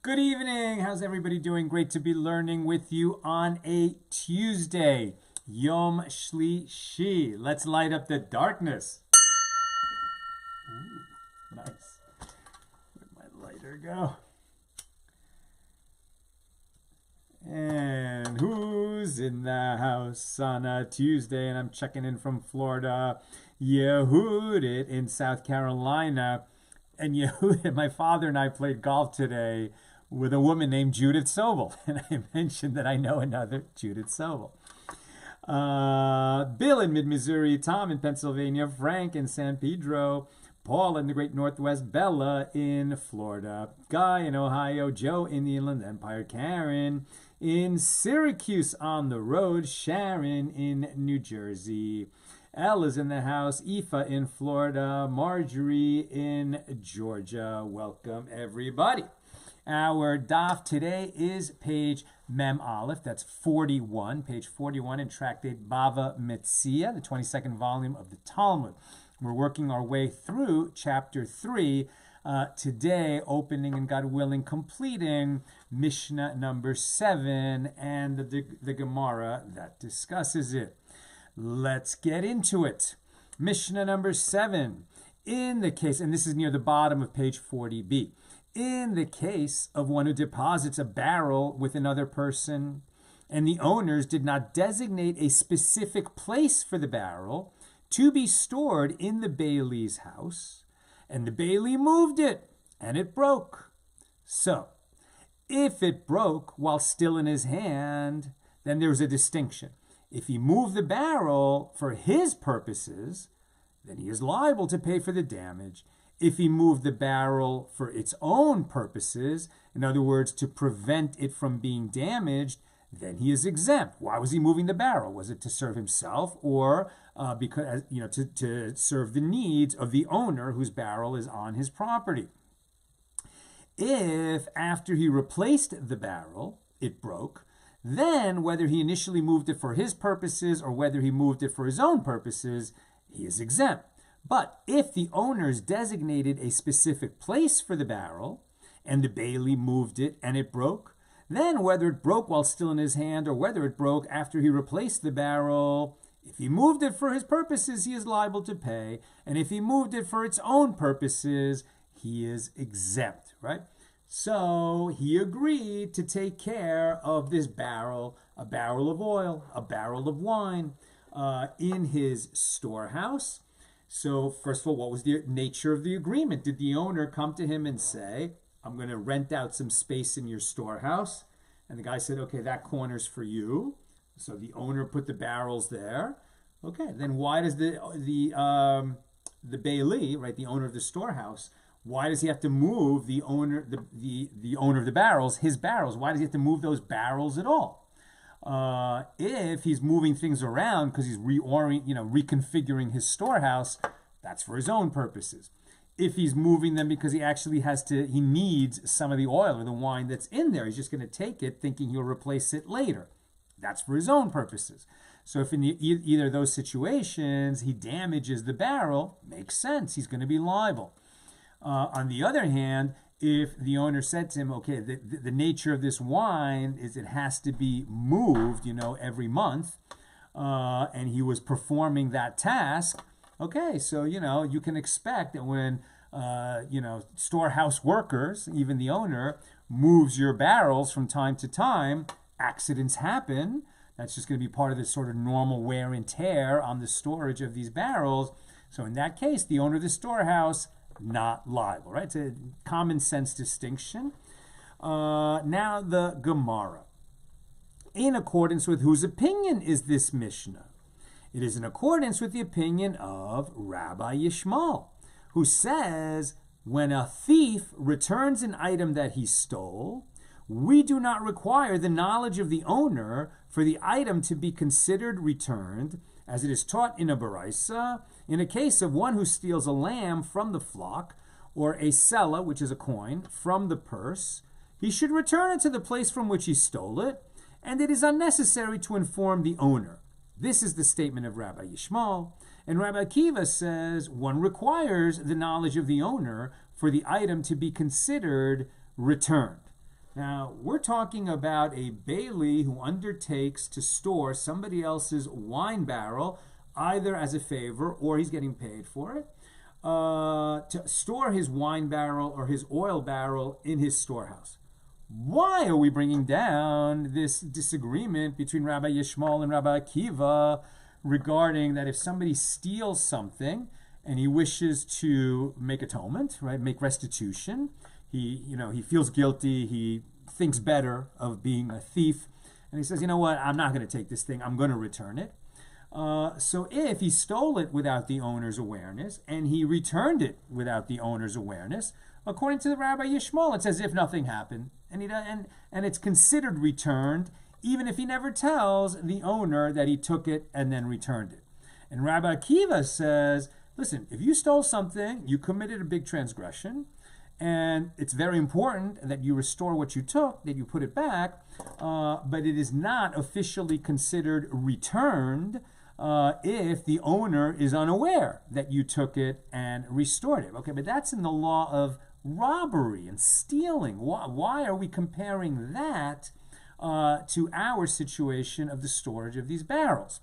Good evening. How's everybody doing? Great to be learning with you on a Tuesday. Yom Shlishi. Let's light up the darkness. Ooh, nice. Where'd my lighter go? And who's in the house on a Tuesday? And I'm checking in from Florida. Yehudit in South Carolina. And Yehudit, my father and I played golf today with a woman named Judith Sobel. And I mentioned that I know another Judith Sobel. Bill in mid-Missouri, Tom in Pennsylvania, Frank in San Pedro, Paul in the Great Northwest, Bella in Florida, Guy in Ohio, Joe in the Inland Empire, Karen in Syracuse on the road, Sharon in New Jersey, Elle is in the house, Aoife in Florida, Marjorie in Georgia. Welcome, everybody. Our daf today is page Mem Aleph, that's 41, page 41 in tractate Bava Metzia, the 22nd volume of the Talmud. We're working our way through chapter 3 today, opening and God willing completing Mishna number 7 and the Gemara that discusses it. Let's get into it. Mishna number 7. In the case, and this is near the bottom of page 40b, in the case of one who deposits a barrel with another person and the owners did not designate a specific place for the barrel to be stored in the bailee's house, and the bailee moved it and it broke. So, if it broke while still in his hand, then there's a distinction. If he moved the barrel for his purposes, then he is liable to pay for the damage. If he moved the barrel for its own purposes, in other words, to prevent it from being damaged, then he is exempt. Why was he moving the barrel? Was it to serve himself or because to serve the needs of the owner whose barrel is on his property? If after he replaced the barrel, it broke, then whether he initially moved it for his purposes or whether he moved it for his own purposes, he is exempt. But if the owners designated a specific place for the barrel and the bailee moved it and it broke, then whether it broke while still in his hand or whether it broke after he replaced the barrel, if he moved it for his purposes, he is liable to pay. And if he moved it for its own purposes, he is exempt, right? So he agreed to take care of this barrel, a barrel of oil, a barrel of wine, in his storehouse. So first of all, what was the nature of the agreement? Did the owner come to him and say, I'm going to rent out some space in your storehouse? And the guy said, okay, that corner's for you. So the owner put the barrels there. Okay, then why does the bailee, right, the owner of the storehouse, why does he have to move the owner of the barrels, his barrels? Why does he have to move those barrels at all? If he's moving things around because he's reconfiguring his storehouse, that's for his own purposes. If he's moving them because he needs some of the oil or the wine that's in there, he's just going to take it thinking he'll replace it later. That's for his own purposes. So if in either of those situations he damages the barrel, makes sense, he's going to be liable. On the other hand, if the owner said to him, okay, the nature of this wine is it has to be moved, every month, and he was performing that task, okay, so, you can expect that when, storehouse workers, even the owner, moves your barrels from time to time, accidents happen. That's just going to be part of the sort of normal wear and tear on the storage of these barrels. So in that case, the owner of the storehouse, not liable, right? It's a common sense distinction. Now the Gemara. In accordance with whose opinion is this Mishnah? It is in accordance with the opinion of Rabbi Yishmael, who says, when a thief returns an item that he stole, we do not require the knowledge of the owner for the item to be considered returned, as it is taught in a baraisa, in a case of one who steals a lamb from the flock, or a sela, which is a coin, from the purse, he should return it to the place from which he stole it, and it is unnecessary to inform the owner. This is the statement of Rabbi Yishmael, and Rabbi Akiva says one requires the knowledge of the owner for the item to be considered returned. Now, we're talking about a bailee who undertakes to store somebody else's wine barrel, either as a favor or he's getting paid for it, to store his wine barrel or his oil barrel in his storehouse. Why are we bringing down this disagreement between Rabbi Yishmael and Rabbi Akiva regarding that if somebody steals something and he wishes to make atonement, right, make restitution, he feels guilty, he thinks better of being a thief, and he says, you know what, I'm not going to take this thing, I'm going to return it. So if he stole it without the owner's awareness and he returned it without the owner's awareness, according to the Rabbi Yishmael, it's as if nothing happened, and it's considered returned even if he never tells the owner that he took it and then returned it. And Rabbi Akiva says, listen, if you stole something, you committed a big transgression, and it's very important that you restore what you took, that you put it back, but it is not officially considered returned if the owner is unaware that you took it and restored it. Okay, but that's in the law of robbery and stealing. Why are we comparing that to our situation of the storage of these barrels?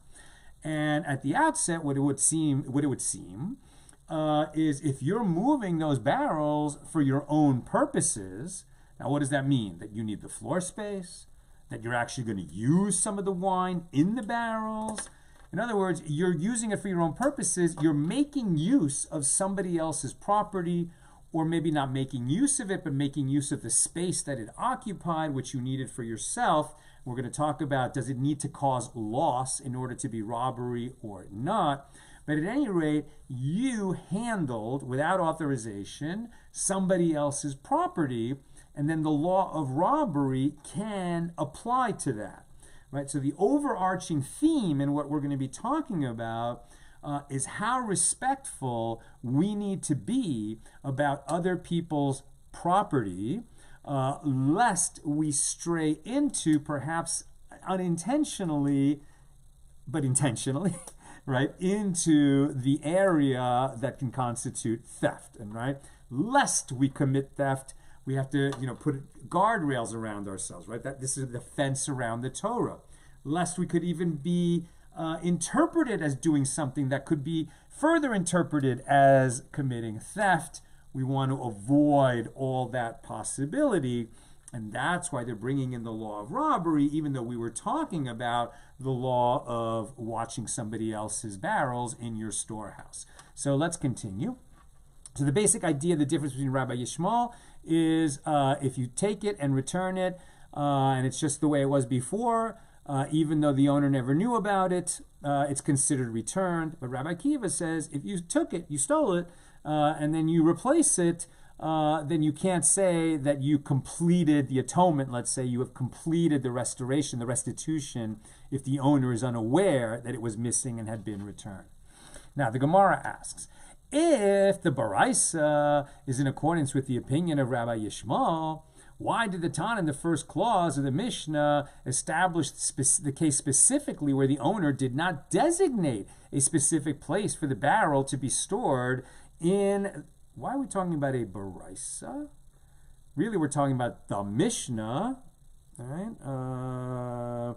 And at the outset, what it would seem is if you're moving those barrels for your own purposes, now what does that mean? That you need the floor space? That you're actually going to use some of the wine in the barrels? In other words, you're using it for your own purposes. You're making use of somebody else's property, or maybe not making use of it, but making use of the space that it occupied, which you needed for yourself. We're going to talk about, does it need to cause loss in order to be robbery or not? But at any rate, you handled, without authorization, somebody else's property, and then the law of robbery can apply to that, right? So the overarching theme in what we're going to be talking about is how respectful we need to be about other people's property, lest we stray into, perhaps unintentionally, but intentionally, right, into the area that can constitute theft. And right, lest we commit theft, we have to, put guardrails around ourselves, right? That this is the fence around the Torah. Lest we could even be interpreted as doing something that could be further interpreted as committing theft. We want to avoid all that possibility, and that's why they're bringing in the law of robbery, even though we were talking about the law of watching somebody else's barrels in your storehouse. So let's continue. So the basic idea, the difference between Rabbi Yishmael is if you take it and return it, and it's just the way it was before, even though the owner never knew about it, it's considered returned. But Rabbi Akiva says if you took it, you stole it, and then you replace it, then you can't say that you completed the atonement. Let's say you have completed the restoration, the restitution, if the owner is unaware that it was missing and had been returned. Now, the Gemara asks, if the Baraisa is in accordance with the opinion of Rabbi Yishmael, why did the Tan in the first clause of the Mishnah establish the case specifically where the owner did not designate a specific place for the barrel to be stored in? Why are we talking about a Baraisa? Really, we're talking about the Mishnah, right?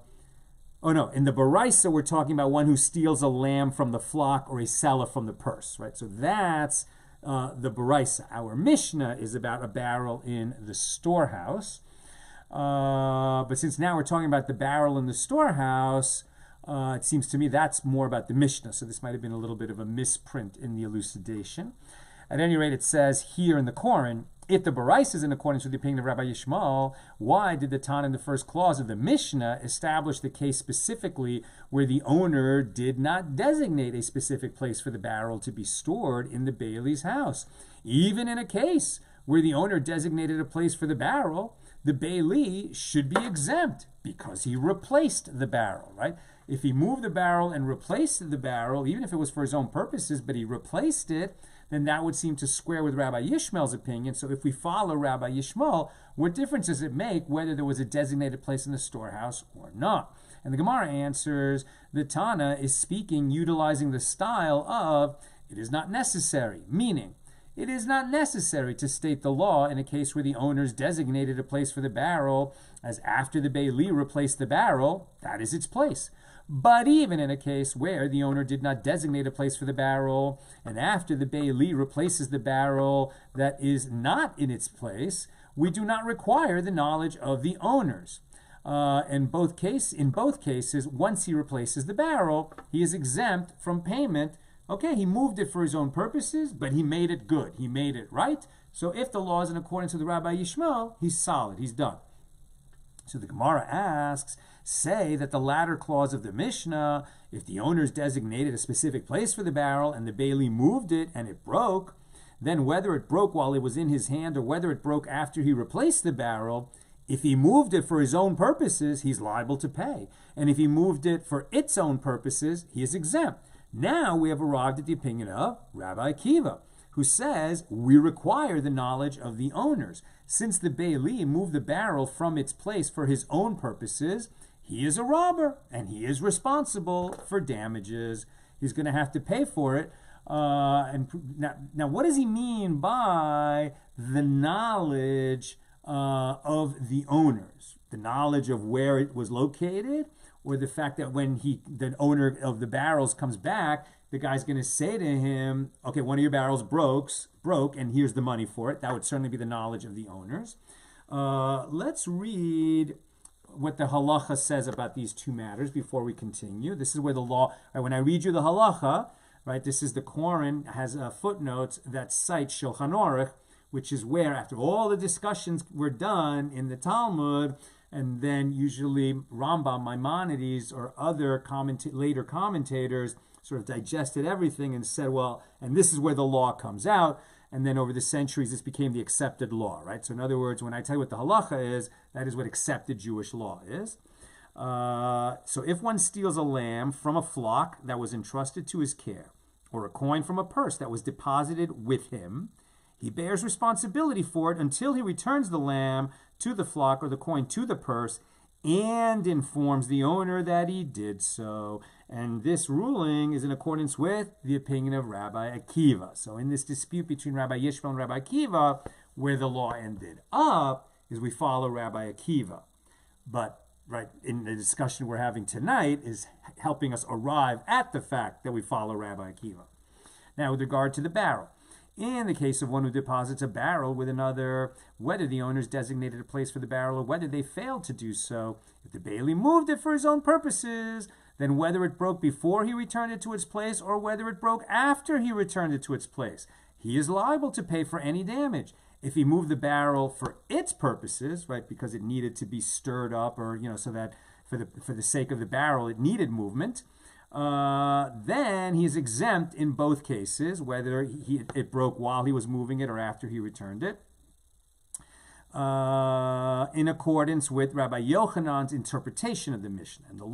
In the Baraisa, we're talking about one who steals a lamb from the flock or a seller from the purse, right? So that's the Baraisa. Our Mishnah is about a barrel in the storehouse. But since now we're talking about the barrel in the storehouse, it seems to me that's more about the Mishnah. So this might have been a little bit of a misprint in the elucidation. At any rate, it says here in the Koran, if the Baraisa is in accordance with the opinion of Rabbi Yishmael, why did the Tan in the first clause of the Mishnah establish the case specifically where the owner did not designate a specific place for the barrel to be stored in the bailee's house? Even in a case where the owner designated a place for the barrel, the bailee should be exempt because he replaced the barrel, right? If he moved the barrel and replaced the barrel, even if it was for his own purposes, but he replaced it, then that would seem to square with Rabbi Yishmael's opinion. So if we follow Rabbi Yishmael, what difference does it make whether there was a designated place in the storehouse or not? And the Gemara answers, the Tana is speaking utilizing the style of, it is not necessary, meaning, it is not necessary to state the law in a case where the owners designated a place for the barrel, as after the bailee replaced the barrel, that is its place. But even in a case where the owner did not designate a place for the barrel, and after the bailee replaces the barrel that is not in its place, we do not require the knowledge of the owners. In both cases, once he replaces the barrel, he is exempt from payment. Okay, he moved it for his own purposes, but he made it good. He made it right. So if the law is in accordance with the Rabbi Yishmael, he's solid. He's done. So the Gemara asks, say that the latter clause of the Mishnah, if the owners designated a specific place for the barrel and the bailee moved it and it broke, then whether it broke while it was in his hand or whether it broke after he replaced the barrel, if he moved it for his own purposes, he's liable to pay. And if he moved it for its own purposes, he is exempt. Now we have arrived at the opinion of Rabbi Akiva, who says we require the knowledge of the owners. Since the bailee moved the barrel from its place for his own purposes, he is a robber and he is responsible for damages. He's going to have to pay for it. Now, what does he mean by the knowledge of the owners? The knowledge of where it was located? Or the fact that when the owner of the barrels comes back, the guy's going to say to him, okay, one of your barrels broke, and here's the money for it. That would certainly be the knowledge of the owners. Let's read what the halacha says about these two matters before we continue. This is where the law, right, when I read you the halacha, right, this is the Koran, has footnotes that cite Shulchan Aruch, which is where, after all the discussions were done in the Talmud, and then usually Rambam, Maimonides, or other later commentators sort of digested everything and said, well, and this is where the law comes out. And then over the centuries, this became the accepted law, right? So in other words, when I tell you what the halacha is, that is what accepted Jewish law is. So if one steals a lamb from a flock that was entrusted to his care, or a coin from a purse that was deposited with him, he bears responsibility for it until he returns the lamb to the flock or the coin to the purse and informs the owner that he did so. And this ruling is in accordance with the opinion of Rabbi Akiva. So in this dispute between Rabbi Yishmael and Rabbi Akiva, where the law ended up is we follow Rabbi Akiva. But right in the discussion we're having tonight is helping us arrive at the fact that we follow Rabbi Akiva. Now with regard to the barrel, in the case of one who deposits a barrel with another, whether the owners designated a place for the barrel or whether they failed to do so, if the bailee moved it for his own purposes, then whether it broke before he returned it to its place or whether it broke after he returned it to its place, he is liable to pay for any damage. If he moved the barrel for its purposes, right, because it needed to be stirred up or, so that for the sake of the barrel it needed movement, then he is exempt in both cases, whether it broke while he was moving it or after he returned it, in accordance with Rabbi Yochanan's interpretation of the Mishnah. And the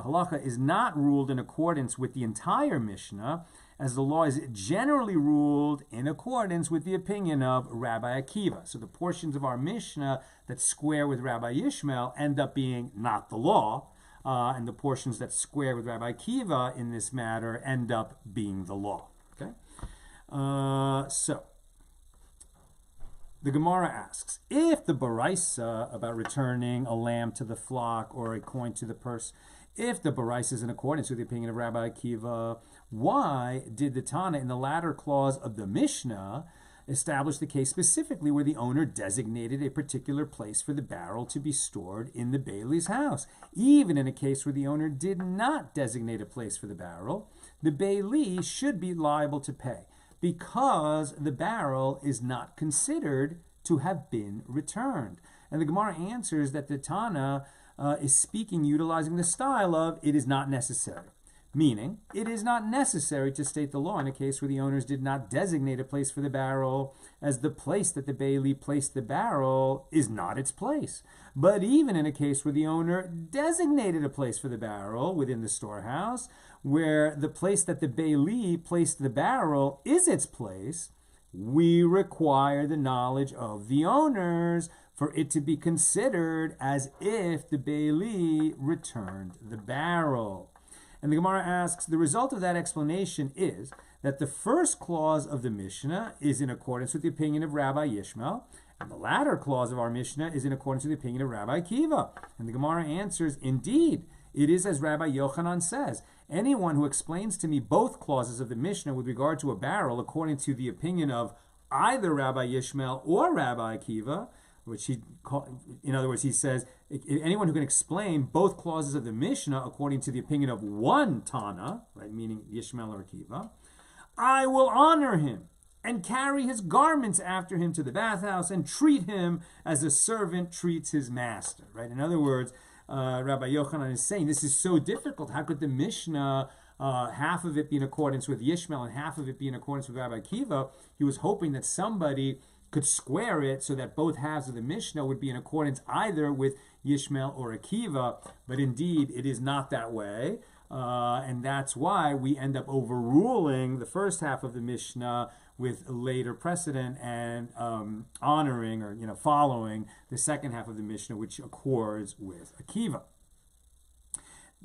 halacha is not ruled in accordance with the entire Mishnah, as the law is generally ruled in accordance with the opinion of Rabbi Akiva. So the portions of our Mishnah that square with Rabbi Yishmael end up being not the law, and the portions that square with Rabbi Akiva in this matter end up being the law. Okay, so the Gemara asks, if the baraisa about returning a lamb to the flock or a coin to the purse, if the baraisa is in accordance with the opinion of Rabbi Akiva, why did the Tana in the latter clause of the Mishnah establish the case specifically where the owner designated a particular place for the barrel to be stored in the bailee's house? Even in a case where the owner did not designate a place for the barrel, the bailee should be liable to pay because the barrel is not considered to have been returned. And the Gemara answers that the Tana is speaking utilizing the style of it is not necessary. Meaning, it is not necessary to state the law in a case where the owners did not designate a place for the barrel, as the place that the bailee placed the barrel is not its place. But even in a case where the owner designated a place for the barrel within the storehouse, where the place that the bailee placed the barrel is its place, we require the knowledge of the owners for it to be considered as if the bailee returned the barrel. And the Gemara asks, the result of that explanation is that the first clause of the Mishnah is in accordance with the opinion of Rabbi Yishmael, and the latter clause of our Mishnah is in accordance with the opinion of Rabbi Akiva. And the Gemara answers, indeed, it is as Rabbi Yochanan says. Anyone who explains to me both clauses of the Mishnah with regard to a barrel according to the opinion of either Rabbi Yishmael or Rabbi Akiva, which in other words, he says, anyone who can explain both clauses of the Mishnah according to the opinion of one Tana, right, meaning Yishmael or Akiva, I will honor him and carry his garments after him to the bathhouse and treat him as a servant treats his master, right? In other words, Rabbi Yochanan is saying this is so difficult. How could the Mishnah, half of it be in accordance with Yishmael and half of it be in accordance with Rabbi Akiva? He was hoping that somebody could square it so that both halves of the Mishnah would be in accordance either with Yishmael or Akiva, but indeed it is not that way, and that's why we end up overruling the first half of the Mishnah with later precedent and honoring or following the second half of the Mishnah, which accords with Akiva.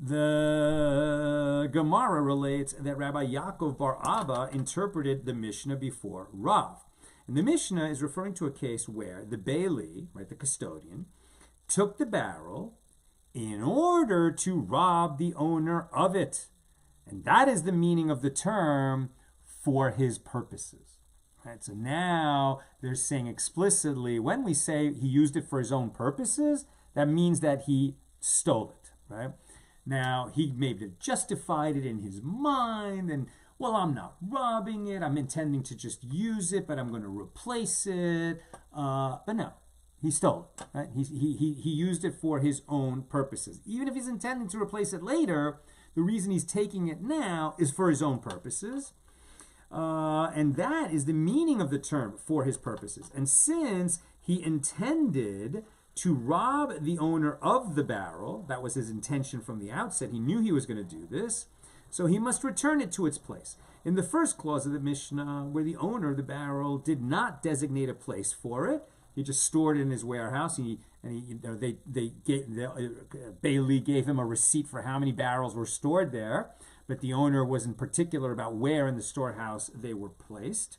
The Gemara relates that Rabbi Yaakov bar Abba interpreted the Mishnah before Rav. And the Mishnah is referring to a case where the bailee, right, the custodian, took the barrel in order to rob the owner of it. And that is the meaning of the term for his purposes. Right? So now they're saying explicitly, when we say he used it for his own purposes, that means that he stole it. Right? Now, he maybe justified it in his mind and, well, I'm not robbing it, I'm intending to just use it, but I'm going to replace it. But no, he stole it. Right? He used it for his own purposes. Even if he's intending to replace it later, the reason he's taking it now is for his own purposes. And that is the meaning of the term for his purposes. And since he intended to rob the owner of the barrel, that was his intention from the outset, he knew he was going to do this, so he must return it to its place. In the first clause of the Mishnah, where the owner of the barrel did not designate a place for it, he just stored it in his warehouse. Bailee gave him a receipt for how many barrels were stored there, but the owner wasn't particular about where in the storehouse they were placed.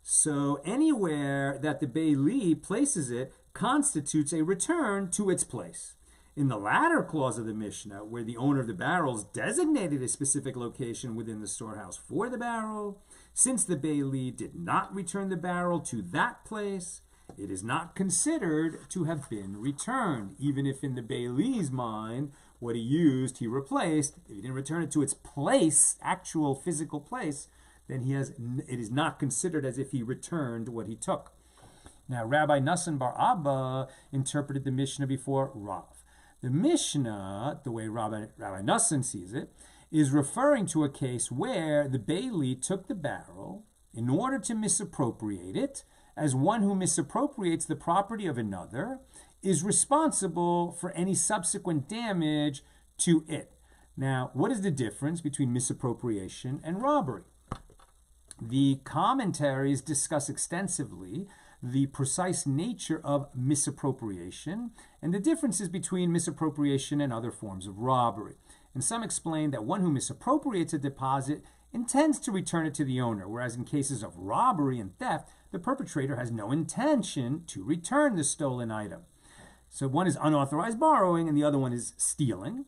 So anywhere that the bailee places it constitutes a return to its place. In the latter clause of the Mishnah, where the owner of the barrels designated a specific location within the storehouse for the barrel, since the bailee did not return the barrel to that place, it is not considered to have been returned, even if in the bailee's mind, what he used, he replaced. If he didn't return it to its place, actual physical place, then it is not considered as if he returned what he took. Now, Rabbi Nassan bar Abba interpreted the Mishnah before Rav. The Mishnah, the way Rabbi Nassan sees it, is referring to a case where the bailee took the barrel in order to misappropriate it, as one who misappropriates the property of another is responsible for any subsequent damage to it. Now, what is the difference between misappropriation and robbery? The commentaries discuss extensively the precise nature of misappropriation and the differences between misappropriation and other forms of robbery. And some explain that one who misappropriates a deposit intends to return it to the owner, whereas in cases of robbery and theft, the perpetrator has no intention to return the stolen item. So one is unauthorized borrowing and the other one is stealing.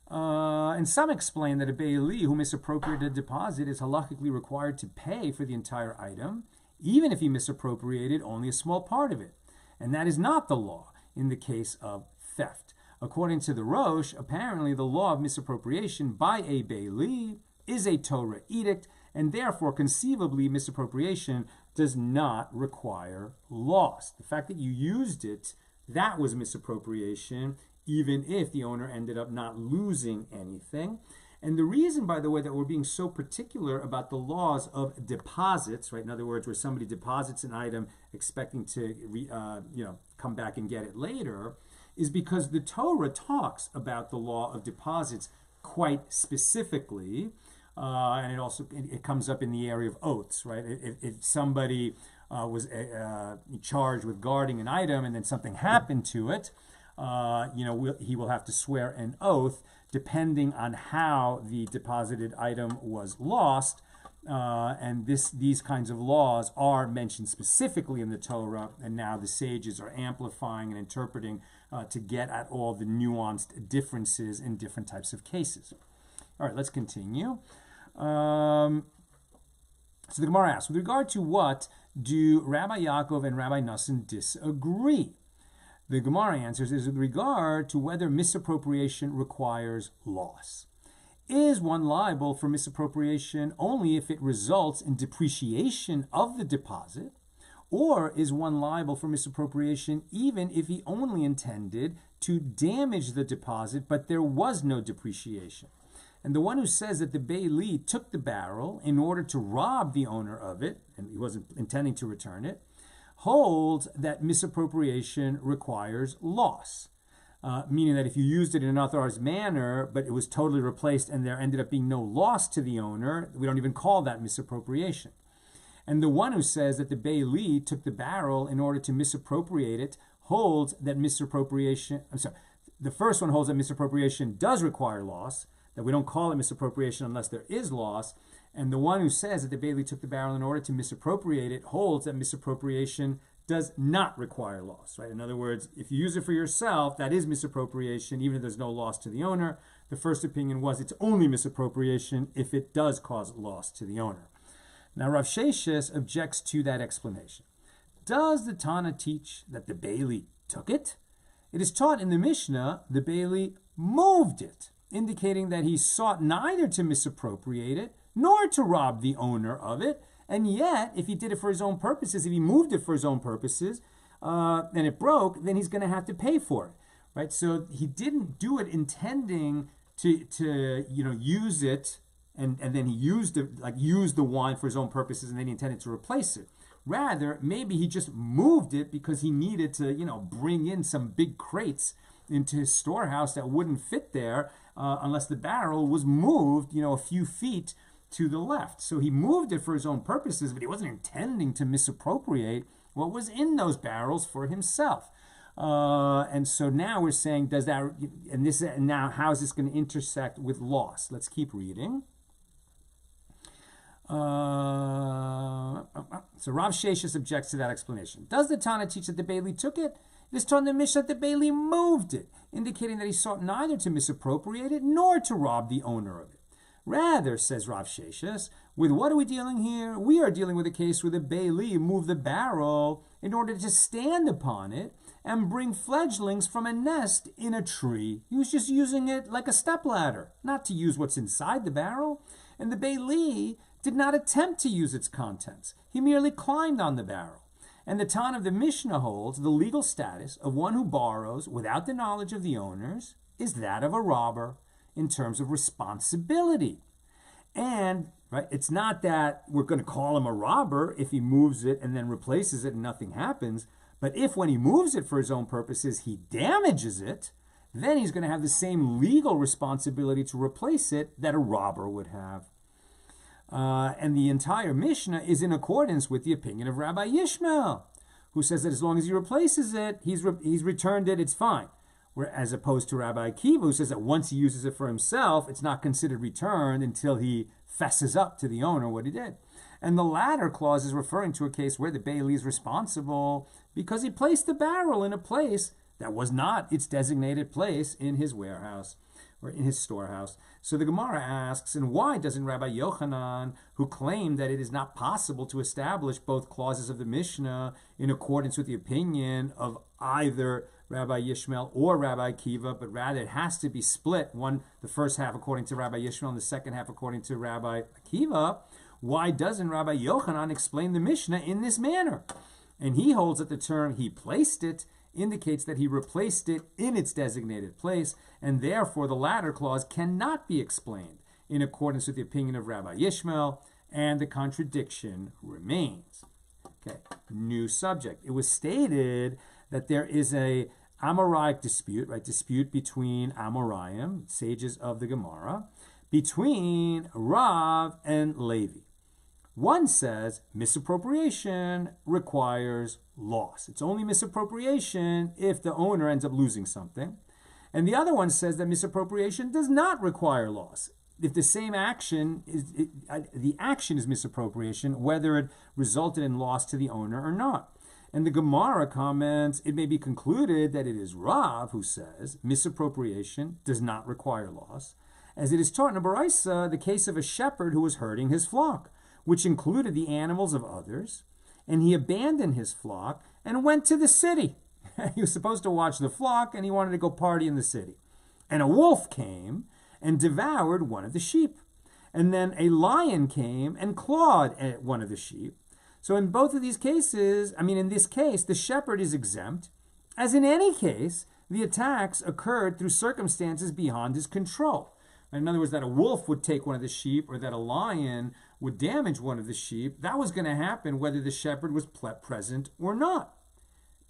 And some explain that a bailee who misappropriated a deposit is halakhically required to pay for the entire item, even if he misappropriated only a small part of it. And that is not the law in the case of theft. According to the Rosh, apparently the law of misappropriation by a bailee is a Torah edict, and therefore conceivably misappropriation does not require loss. The fact that you used it, that was misappropriation, even if the owner ended up not losing anything. And the reason, by the way, that we're being so particular about the laws of deposits, right? In other words, where somebody deposits an item expecting to come back and get it later, is because the Torah talks about the law of deposits quite specifically, and it comes up in the area of oaths, right? If somebody was charged with guarding an item and then something happened to it, he will have to swear an oath depending on how the deposited item was lost. And these kinds of laws are mentioned specifically in the Torah, and now the sages are amplifying and interpreting to get at all the nuanced differences in different types of cases. All right, let's continue. So the Gemara asks, with regard to what do Rabbi Yaakov and Rabbi Nassim disagree? The Gemara answers is with regard to whether misappropriation requires loss. Is one liable for misappropriation only if it results in depreciation of the deposit, or is one liable for misappropriation even if he only intended to damage the deposit but there was no depreciation? And the one who says that the bailee took the barrel in order to rob the owner of it, and he wasn't intending to return it, holds that misappropriation requires loss. Meaning that if you used it in an unauthorized manner, but it was totally replaced and there ended up being no loss to the owner, we don't even call that misappropriation. And the one who says that the bailee took the barrel in order to misappropriate it holds that misappropriation, the first one holds that misappropriation does require loss, that we don't call it misappropriation unless there is loss. And the one who says that the bailee took the barrel in order to misappropriate it holds that misappropriation does not require loss, right? In other words, if you use it for yourself, that is misappropriation, even if there's no loss to the owner. The first opinion was it's only misappropriation if it does cause loss to the owner. Now, Rav Sheshes objects to that explanation. Does the Tana teach that the bailee took it? It is taught in the Mishnah the bailee moved it, indicating that he sought neither to misappropriate it nor to rob the owner of it. And yet, if he did it for his own purposes, if he moved it for his own purposes, and it broke, then he's going to have to pay for it, right? So he didn't do it intending to use it, and then he used the wine for his own purposes, and then he intended to replace it. Rather, maybe he just moved it because he needed to, bring in some big crates into his storehouse that wouldn't fit there unless the barrel was moved, a few feet to the left. So he moved it for his own purposes, but he wasn't intending to misappropriate what was in those barrels for himself. And so now we're saying, now how is this going to intersect with loss? Let's keep reading. So Rav Sheshes objects to that explanation. Does the Tana teach that the bailee took it? It is taught in the Mishnah that the bailee moved it, indicating that he sought neither to misappropriate it nor to rob the owner of it. Rather, says Rav Sheshes, with what are we dealing here? We are dealing with a case where the bailee moved the barrel in order to stand upon it and bring fledglings from a nest in a tree. He was just using it like a stepladder, not to use what's inside the barrel. And the bailee did not attempt to use its contents. He merely climbed on the barrel. And the Tana of the Mishnah holds the legal status of one who borrows without the knowledge of the owners is that of a robber in terms of responsibility. And it's not that we're going to call him a robber if he moves it and then replaces it and nothing happens. But if when he moves it for his own purposes, he damages it, then he's going to have the same legal responsibility to replace it that a robber would have. And the entire Mishnah is in accordance with the opinion of Rabbi Yishmael, who says that as long as he replaces it, he's returned it, it's fine. As opposed to Rabbi Akiva, who says that once he uses it for himself, it's not considered returned until he fesses up to the owner what he did. And the latter clause is referring to a case where the bailee is responsible because he placed the barrel in a place that was not its designated place in his warehouse or in his storehouse. So the Gemara asks, and why doesn't Rabbi Yochanan, who claimed that it is not possible to establish both clauses of the Mishnah in accordance with the opinion of either Rabbi Yishmael or Rabbi Akiva, but rather it has to be split, the first half according to Rabbi Yishmael and the second half according to Rabbi Akiva, why doesn't Rabbi Yochanan explain the Mishnah in this manner? And he holds that the term he placed it indicates that he replaced it in its designated place, and therefore the latter clause cannot be explained in accordance with the opinion of Rabbi Yishmael, and the contradiction remains. Okay, new subject. It was stated that there is a Amoraic dispute between Amoraim, sages of the Gemara, between Rav and Levi. One says misappropriation requires loss. It's only misappropriation if the owner ends up losing something. And the other one says that misappropriation does not require loss. If the same action the action is misappropriation, whether it resulted in loss to the owner or not. And the Gemara comments, it may be concluded that it is Rav who says misappropriation does not require loss, as it is taught in a Baraisa, the case of a shepherd who was herding his flock, which included the animals of others, and he abandoned his flock and went to the city. He was supposed to watch the flock, and he wanted to go party in the city. And a wolf came and devoured one of the sheep. And then a lion came and clawed at one of the sheep. So in both of these cases, in this case, the shepherd is exempt. As in any case, the attacks occurred through circumstances beyond his control. In other words, that a wolf would take one of the sheep or that a lion would damage one of the sheep, that was going to happen whether the shepherd was present or not.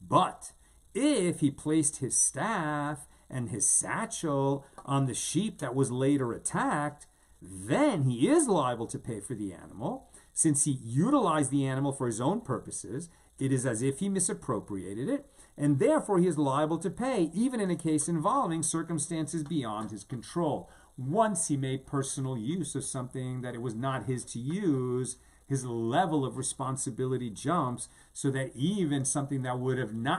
But if he placed his staff and his satchel on the sheep that was later attacked, then he is liable to pay for the animal. Since he utilized the animal for his own purposes, it is as if he misappropriated it, and therefore he is liable to pay, even in a case involving circumstances beyond his control. Once he made personal use of something that it was not his to use, his level of responsibility jumps, so that even something that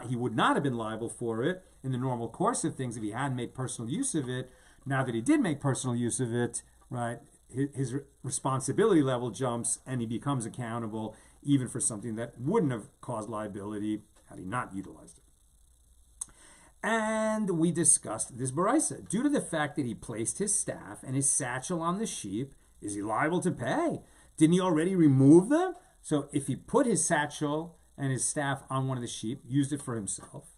he would not have been liable for it in the normal course of things if he hadn't made personal use of it. Now that he did make personal use of it, right, his responsibility level jumps and he becomes accountable even for something that wouldn't have caused liability had he not utilized it. And we discussed this baraisa. Due to the fact that he placed his staff and his satchel on the sheep, is he liable to pay? Didn't he already remove them? So if he put his satchel and his staff on one of the sheep, used it for himself,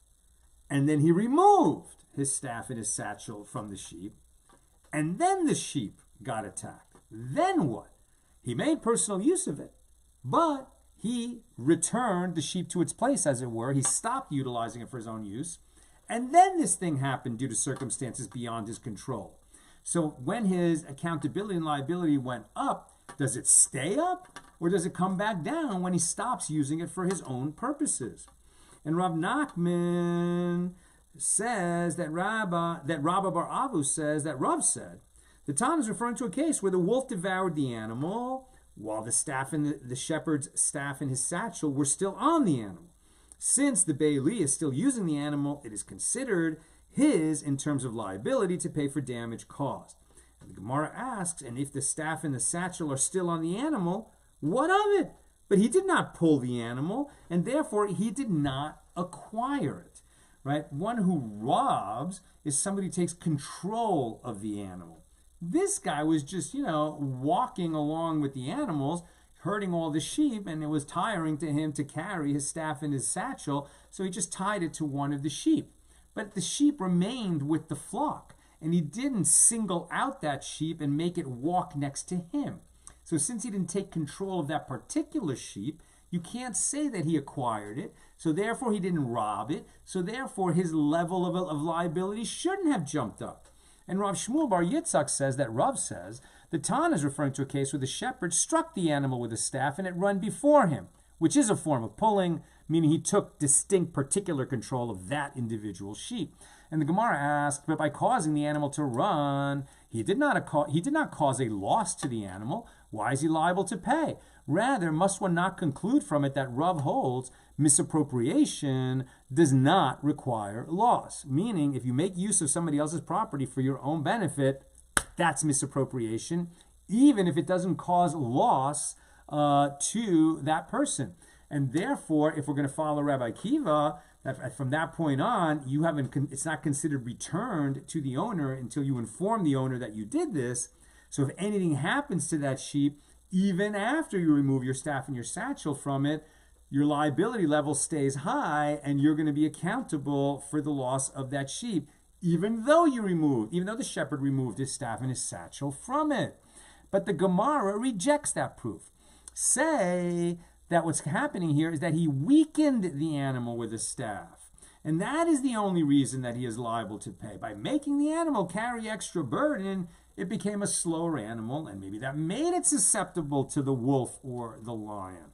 and then he removed his staff and his satchel from the sheep, and then the sheep got attacked, then what? He made personal use of it, but he returned the sheep to its place, as it were. He stopped utilizing it for his own use. And then this thing happened due to circumstances beyond his control. So when his accountability and liability went up, does it stay up or does it come back down when he stops using it for his own purposes? And Rav Nachman says that Rabba Bar Avu says that Rav said, the Tana is referring to a case where the wolf devoured the animal while the staff and the shepherd's staff and his satchel were still on the animal. Since the bailee is still using the animal, it is considered his in terms of liability to pay for damage caused. And the Gemara asks, and if the staff and the satchel are still on the animal, what of it? But he did not pull the animal, and therefore he did not acquire it. Right? One who robs is somebody who takes control of the animal. This guy was just, walking along with the animals, herding all the sheep, and it was tiring to him to carry his staff and his satchel, so he just tied it to one of the sheep. But the sheep remained with the flock, and he didn't single out that sheep and make it walk next to him. So since he didn't take control of that particular sheep, you can't say that he acquired it, so therefore he didn't rob it, so therefore his level of liability shouldn't have jumped up. And Rav Shmuel Bar Yitzchak says that Rav says, the Tan is referring to a case where the shepherd struck the animal with a staff and it ran before him, which is a form of pulling, meaning he took distinct particular control of that individual sheep. And the Gemara asked, but by causing the animal to run, he did not cause a loss to the animal. Why is he liable to pay? Rather, must one not conclude from it that Rav holds misappropriation does not require loss? Meaning, if you make use of somebody else's property for your own benefit, that's misappropriation, even if it doesn't cause loss to that person. And therefore, if we're going to follow Rabbi Akiva, that from that point on, it's not considered returned to the owner until you inform the owner that you did this. So if anything happens to that sheep, even after you remove your staff and your satchel from it, your liability level stays high and you're going to be accountable for the loss of that sheep, even though the shepherd removed his staff and his satchel from it. But the Gemara rejects that proof. Say that what's happening here is that he weakened the animal with a staff. And that is the only reason that he is liable to pay. By making the animal carry extra burden, it became a slower animal, and maybe that made it susceptible to the wolf or the lion.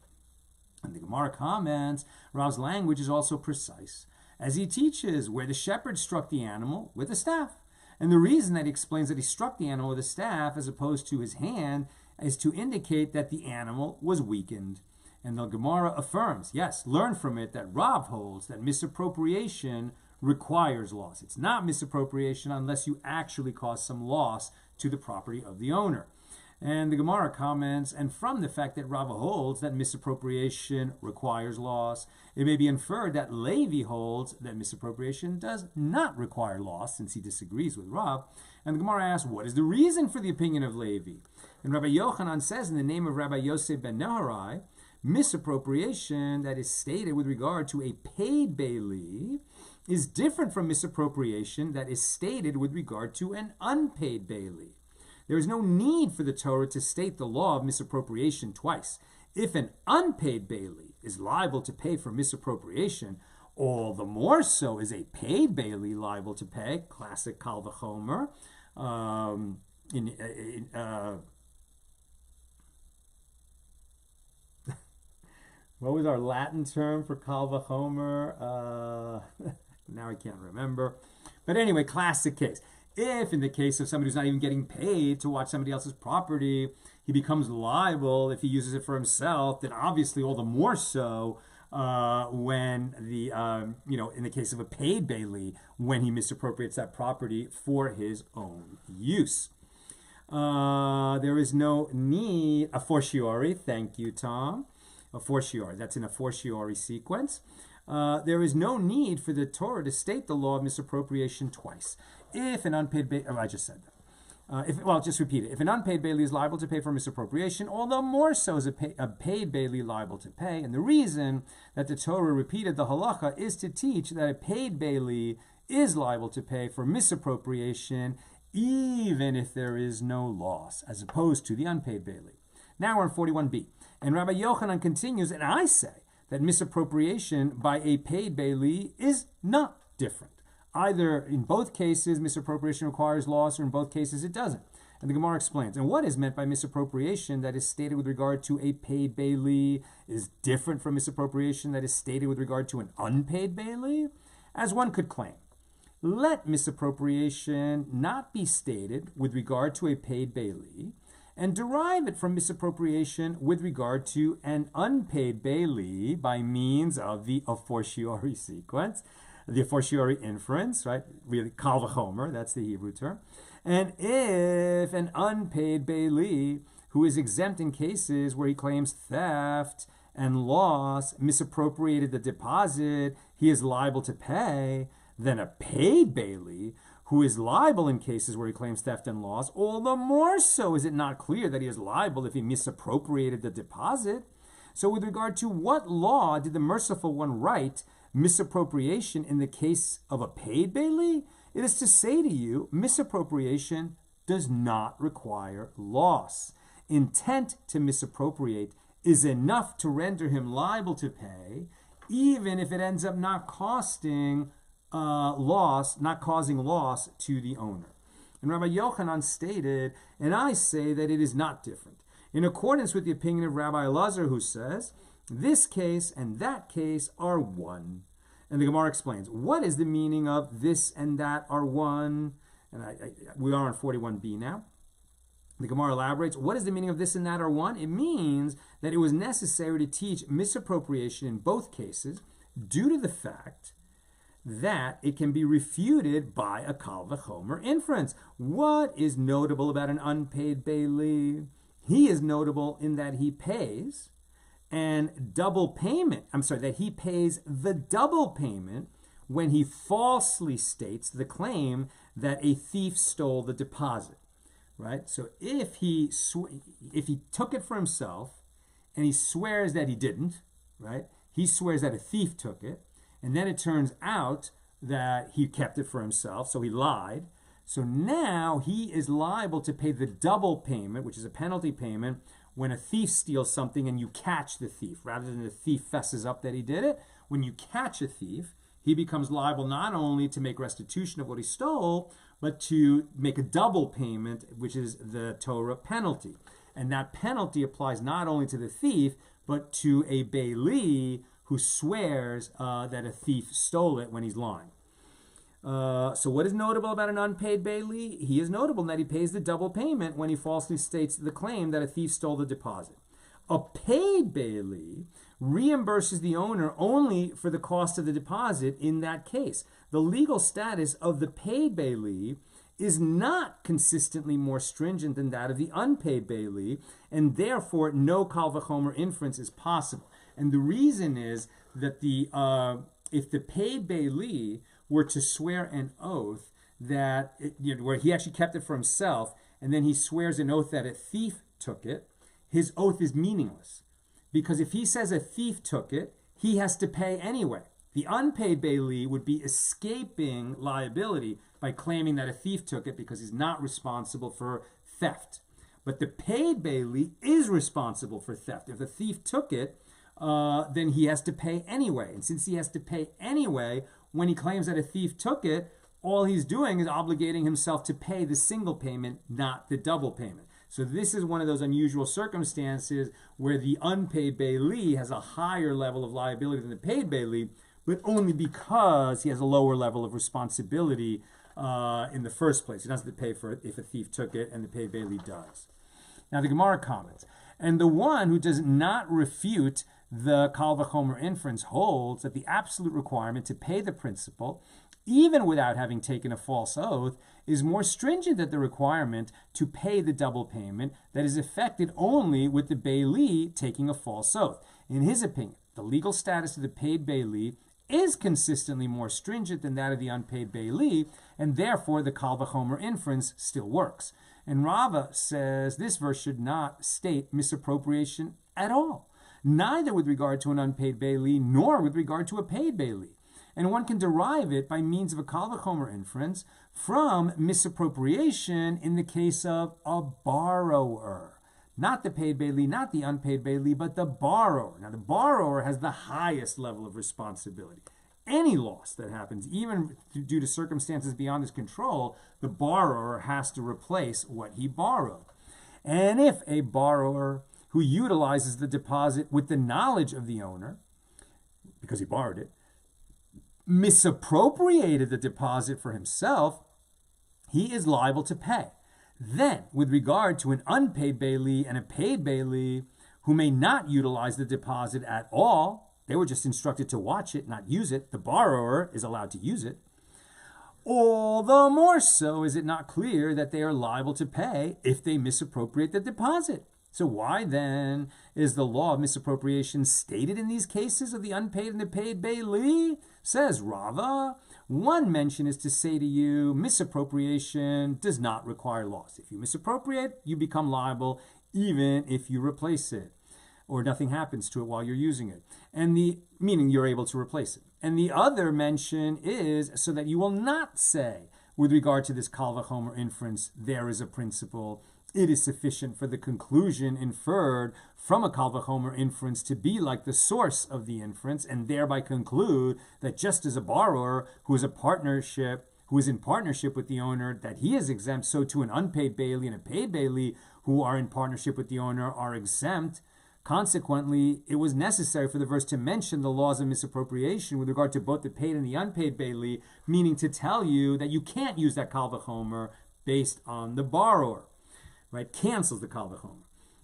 And the Gemara comments, Rav's language is also precise, as he teaches where the shepherd struck the animal with a staff. And the reason that he explains that he struck the animal with a staff as opposed to his hand is to indicate that the animal was weakened. And the Gemara affirms, yes, learn from it that Rav holds that misappropriation requires loss. It's not misappropriation unless you actually cause some loss to the property of the owner. And the Gemara comments, and from the fact that Rava holds that misappropriation requires loss, it may be inferred that Levi holds that misappropriation does not require loss, since he disagrees with Rav. And the Gemara asks, what is the reason for the opinion of Levi? And Rabbi Yochanan says, in the name of Rabbi Yosef ben Nehorai, misappropriation that is stated with regard to a paid bailee is different from misappropriation that is stated with regard to an unpaid bailee. There is no need for the Torah to state the law of misappropriation twice. If an unpaid bailee is liable to pay for misappropriation, all the more so is a paid bailee liable to pay. Classic Kal V'chomer. What was our Latin term for Kal V'chomer? Now I can't remember. But anyway, classic case. If in the case of somebody who's not even getting paid to watch somebody else's property, he becomes liable if he uses it for himself, then obviously all the more so when the, in the case of a paid bailee, when he misappropriates that property for his own use. There is no need, a fortiori, thank you, Tom, a fortiori, that's in a fortiori sequence. There is no need for the Torah to state the law of misappropriation twice. If an unpaid bailee, I just said that. Just repeat it. If an unpaid bailee is liable to pay for misappropriation, all the more so is a paid bailee liable to pay. And the reason that the Torah repeated the halacha is to teach that a paid bailee is liable to pay for misappropriation even if there is no loss, as opposed to the unpaid bailee. Now we're in 41b. And Rabbi Yochanan continues, and I say that misappropriation by a paid bailee is not different. Either in both cases, misappropriation requires loss, or in both cases, it doesn't. And the Gemara explains. And what is meant by misappropriation that is stated with regard to a paid bailee is different from misappropriation that is stated with regard to an unpaid bailee? As one could claim, let misappropriation not be stated with regard to a paid bailee, and derive it from misappropriation with regard to an unpaid bailee by means of the a fortiori sequence, the a fortiori inference, right? Really, Kal V'chomer, that's the Hebrew term. And if an unpaid bailee who is exempt in cases where he claims theft and loss misappropriated the deposit he is liable to pay, then a paid bailee who is liable in cases where he claims theft and loss, all the more so is it not clear that he is liable if he misappropriated the deposit. So with regard to what law did the merciful one write misappropriation in the case of a paid bailee? It is to say to you, misappropriation does not require loss. Intent to misappropriate is enough to render him liable to pay, even if it ends up not causing loss to the owner. And Rabbi Yochanan stated, and I say that it is not different, in accordance with the opinion of Rabbi Elazar, who says, this case and that case are one. And the Gemara explains, what is the meaning of this and that are one? And we are on 41b now. The Gemara elaborates, what is the meaning of this and that are one? It means that it was necessary to teach misappropriation in both cases due to the fact that it can be refuted by a Kal V'chomer inference. What is notable about an unpaid bailee? He is notable in that he pays that he pays the double payment when he falsely states the claim that a thief stole the deposit, right? So if he took it for himself and he swears that he didn't, right? He swears that a thief took it, and then it turns out that he kept it for himself, so he lied. So now he is liable to pay the double payment, which is a penalty payment, when a thief steals something and you catch the thief. Rather than the thief fesses up that he did it, when you catch a thief, he becomes liable not only to make restitution of what he stole, but to make a double payment, which is the Torah penalty. And that penalty applies not only to the thief, but to a bailee who swears that a thief stole it when he's lying. So what is notable about an unpaid bailee? He is notable in that he pays the double payment when he falsely states the claim that a thief stole the deposit. A paid bailee reimburses the owner only for the cost of the deposit in that case. The legal status of the paid bailee is not consistently more stringent than that of the unpaid bailee, and therefore no kal v'chomer inference is possible. And the reason is that if the paid bailee were to swear an oath that where he actually kept it for himself, and then he swears an oath that a thief took it, his oath is meaningless. Because if he says a thief took it, he has to pay anyway. The unpaid bailee would be escaping liability by claiming that a thief took it because he's not responsible for theft. But the paid bailee is responsible for theft. If the thief took it, then he has to pay anyway. And since he has to pay anyway, when he claims that a thief took it, all he's doing is obligating himself to pay the single payment, not the double payment. So this is one of those unusual circumstances where the unpaid bailee has a higher level of liability than the paid bailee, but only because he has a lower level of responsibility in the first place. He doesn't have to pay for it if a thief took it, and the paid bailee does. Now the Gemara comments, and the one who does not refute the kal v'chomer inference holds that the absolute requirement to pay the principal, even without having taken a false oath, is more stringent than the requirement to pay the double payment that is effected only with the bailee taking a false oath. In his opinion, the legal status of the paid bailee is consistently more stringent than that of the unpaid bailee, and therefore the kal v'chomer inference still works. And Rava says this verse should not state misappropriation at all, neither with regard to an unpaid bailee nor with regard to a paid bailee. And one can derive it by means of a kal v'chomer inference from misappropriation in the case of a borrower. Not the paid bailee, not the unpaid bailee, but the borrower. Now the borrower has the highest level of responsibility. Any loss that happens, even due to circumstances beyond his control, the borrower has to replace what he borrowed. And if a borrower who utilizes the deposit with the knowledge of the owner, because he borrowed it, misappropriated the deposit for himself, he is liable to pay. Then, with regard to an unpaid bailee and a paid bailee who may not utilize the deposit at all, they were just instructed to watch it, not use it. The borrower is allowed to use it. All the more so is it not clear that they are liable to pay if they misappropriate the deposit. So why then is the law of misappropriation stated in these cases of the unpaid and the paid bailee? Says Rava, one mention is to say to you, misappropriation does not require loss. If you misappropriate, you become liable even if you replace it, or nothing happens to it while you're using it. Meaning you're able to replace it. And the other mention is so that you will not say, with regard to this kal v'chomer inference, there is a principle. It is sufficient for the conclusion inferred from a kal v'chomer inference to be like the source of the inference, and thereby conclude that just as a borrower who is in partnership with the owner, that he is exempt, so too an unpaid bailee and a paid bailee who are in partnership with the owner are exempt. Consequently, it was necessary for the verse to mention the laws of misappropriation with regard to both the paid and the unpaid bailee, meaning to tell you that you can't use that kal v'chomer based on the borrower. Right? Cancels the kal v'chomer.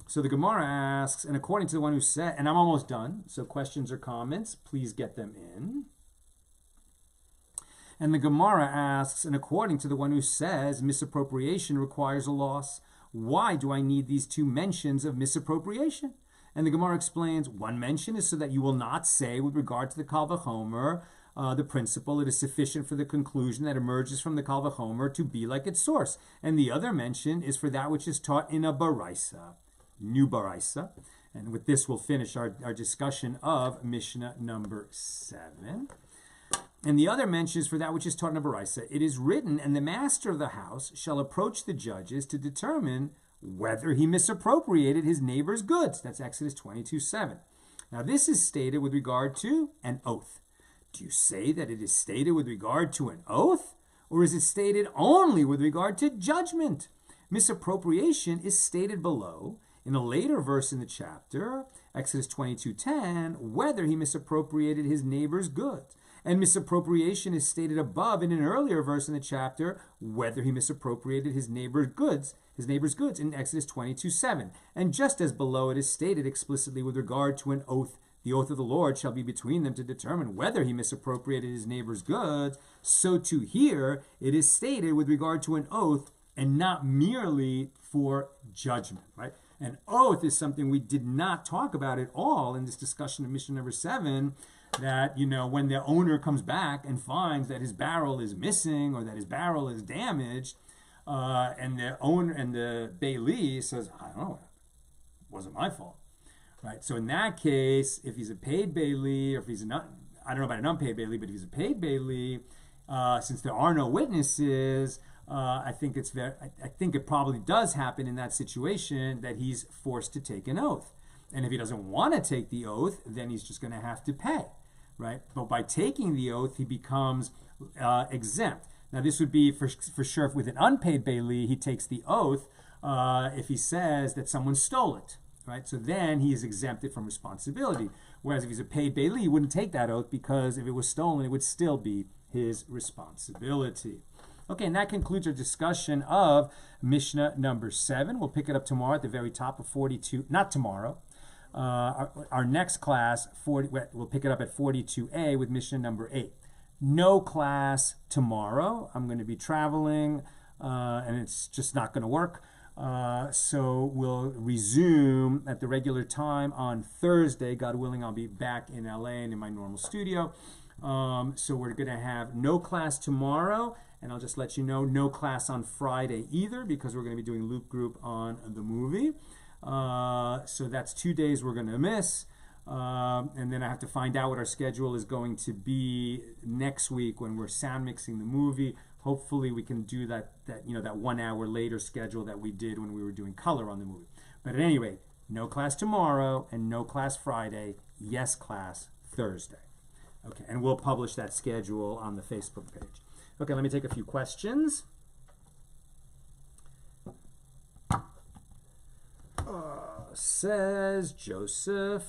So the Gemara asks, and according to the one who said, and I'm almost done, so questions or comments, please get them in. And the Gemara asks, and according to the one who says misappropriation requires a loss, why do I need these two mentions of misappropriation? And the Gemara explains, one mention is so that you will not say with regard to the kal v'chomer, the principle, it is sufficient for the conclusion that emerges from the kal v'chomer to be like its source. And the other mention is for that which is taught in a baraisa, new baraisa. And with this, we'll finish our discussion of Mishnah number 7. And the other mention is for that which is taught in a baraisa. It is written, and the master of the house shall approach the judges to determine whether he misappropriated his neighbor's goods. That's Exodus 22:7. Now this is stated with regard to an oath. Do you say that it is stated with regard to an oath? or is it stated only with regard to judgment? Misappropriation is stated below in a later verse in the chapter, Exodus 22:10, whether he misappropriated his neighbor's goods. And misappropriation is stated above in an earlier verse in the chapter, whether he misappropriated his neighbor's goods in Exodus 22:7. And just as below it is stated explicitly with regard to an oath, the oath of the Lord shall be between them to determine whether he misappropriated his neighbor's goods, so too here it is stated with regard to an oath and not merely for judgment, right? An oath is something we did not talk about at all in this discussion of Mishnah number 7, that, when the owner comes back and finds that his barrel is missing or that his barrel is damaged, and the owner and the bailee says, I don't know, it wasn't my fault, right? So in that case, if he's a paid bailee, or if he's I don't know about an unpaid bailee, but if he's a paid bailee, since there are no witnesses, I think it probably does happen in that situation that he's forced to take an oath. And if he doesn't want to take the oath, then he's just going to have to pay, right? But by taking the oath, he becomes exempt. Now, this would be for sure with an unpaid bailee, he takes the oath if he says that someone stole it, right? So then he is exempted from responsibility. Whereas if he's a paid bailee, he wouldn't take that oath because if it was stolen, it would still be his responsibility. Okay, and that concludes our discussion of Mishnah number 7. We'll pick it up tomorrow at the very top of 42. Not tomorrow. Our next class, we'll pick it up at 42a with Mishnah number 8. No class tomorrow. I'm going to be traveling, and it's just not going to work. So we'll resume at the regular time on Thursday. God willing, I'll be back in LA and in my normal studio. So we're going to have no class tomorrow, and I'll just let you know, no class on Friday either, because we're going to be doing Loop Group on the movie. So that's 2 days we're going to miss. And then I have to find out what our schedule is going to be next week when we're sound mixing the movie. Hopefully we can do that 1 hour later schedule that we did when we were doing color on the movie. But at any rate, no class tomorrow and no class Friday. Yes class Thursday. Okay, and we'll publish that schedule on the Facebook page. Okay, let me take a few questions. Says Joseph,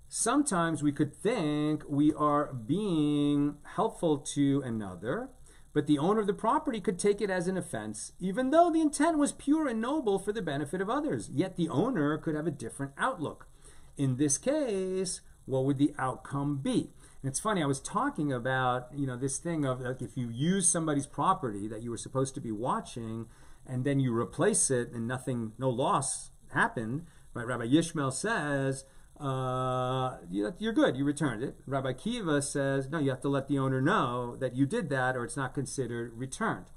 sometimes we could think we are being helpful to another, but the owner of the property could take it as an offense, even though the intent was pure and noble for the benefit of others. Yet the owner could have a different outlook. In this case, what would the outcome be? And it's funny, I was talking about, this thing of like, if you use somebody's property that you were supposed to be watching, and then you replace it and no loss happened, right? Rabbi Yishmael says, you're good, you returned it. Rabbi Kiva says, no, you have to let the owner know that you did that or it's not considered returned.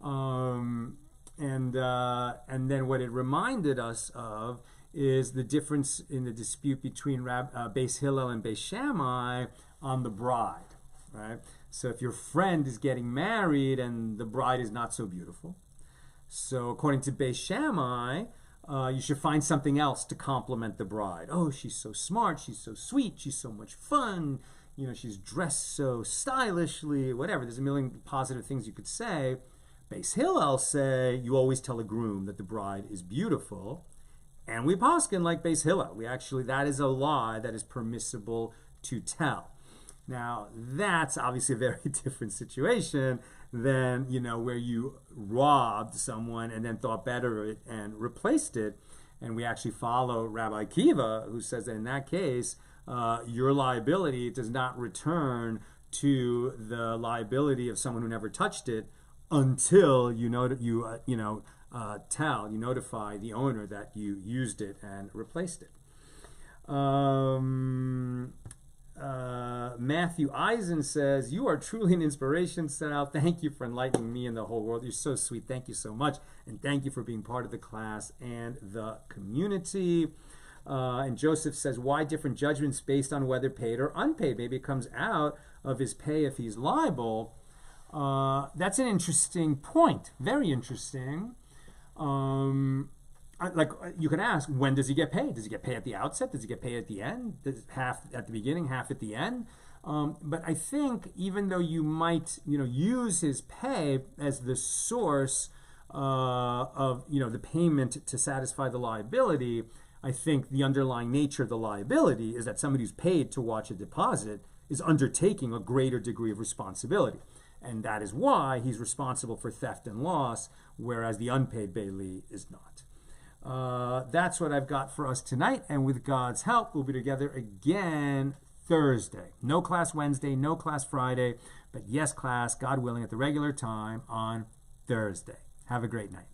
And then what it reminded us of is the difference in the dispute between Beis Hillel and Beis Shammai on the bride, right? So if your friend is getting married and the bride is not so beautiful, so according to Beis Shammai, you should find something else to compliment the bride. Oh, she's so smart, she's so sweet, she's so much fun, she's dressed so stylishly, whatever. There's a million positive things you could say. Beis Hillel say you always tell a groom that the bride is beautiful, and we poskin like Beis Hillel. That is a lie that is permissible to tell. Now, that's obviously a very different situation than, where you robbed someone and then thought better of it and replaced it. And we actually follow Rabbi Kiva, who says that in that case, your liability does not return to the liability of someone who never touched it until you notify the owner that you used it and replaced it. Matthew Eisen says, you are truly an inspiration, Sal. Thank you for enlightening me and the whole world. You're so sweet. Thank you so much. And thank you for being part of the class and the community. And Joseph says, why different judgments based on whether paid or unpaid? Maybe it comes out of his pay if he's liable. That's an interesting point. Very interesting. Like you could ask, when does he get paid? Does he get paid at the outset? Does he get paid at the end? Half at the beginning, half at the end? But I think even though you might, use his pay as the source of, the payment to satisfy the liability, I think the underlying nature of the liability is that somebody who's paid to watch a deposit is undertaking a greater degree of responsibility. And that is why he's responsible for theft and loss, whereas the unpaid bailee is not. That's what I've got for us tonight. And with God's help, we'll be together again Thursday. No class Wednesday, no class Friday, but yes, class, God willing, at the regular time on Thursday. Have a great night.